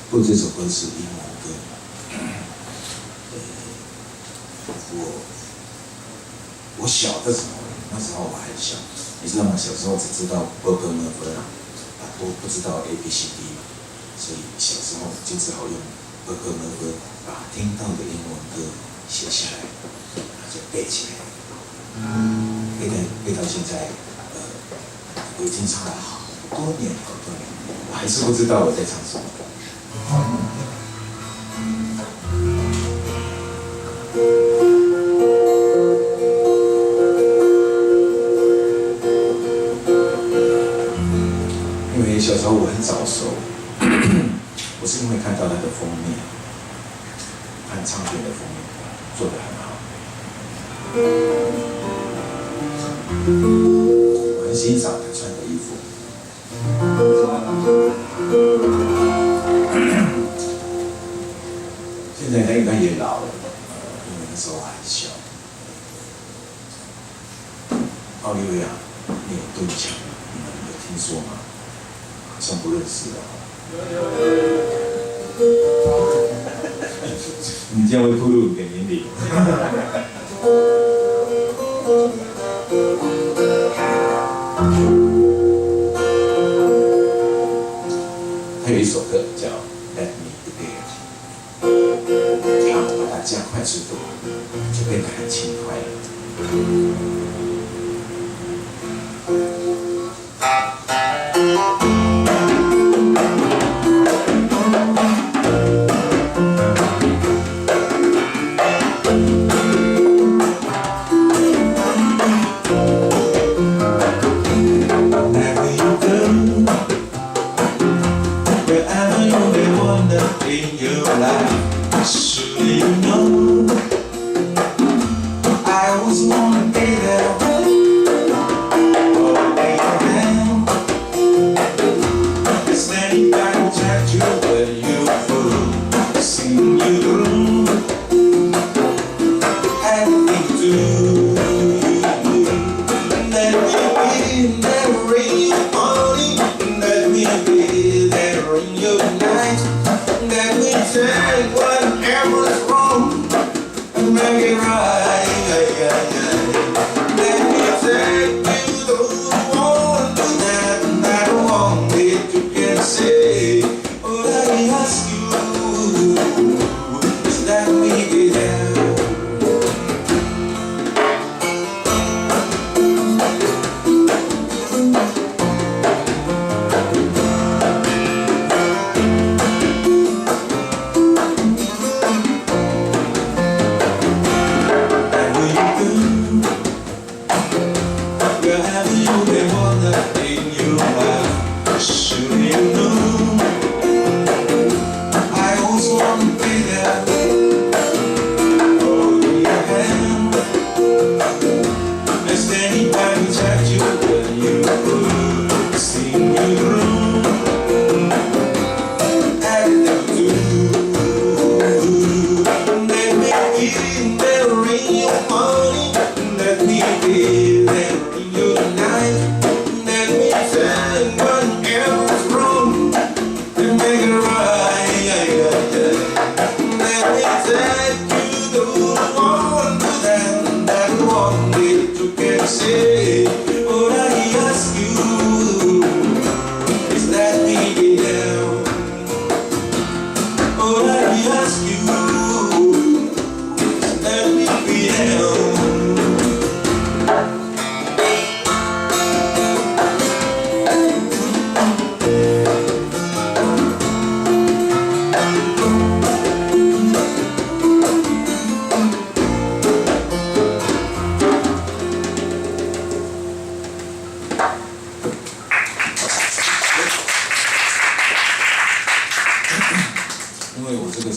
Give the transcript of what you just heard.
不过这首歌是英文歌。我小的时候，那时候我还小，你知道吗？小时候只知道 Burger Nerve 啊，不知道 ABCD 嘛，所以小时候就只好用 Burger Nerve 把听到的英文歌写下来，就背起来。背到现在，我已经唱了好多年，我还是不知道我在唱什么。因为小时候我很早熟，我是因为看到它的封面，看唱片的封面做得很好，我很欣赏他穿的衣服。现在他应该也老了，因为那时候还小。奥利维亚·纽顿强，你们有听说吗？好像不认识的。你这样会暴露你的年龄。他有一首歌叫《Let Me Be There》，然后把它加快速度，就变得很轻快了。In your life, surely you know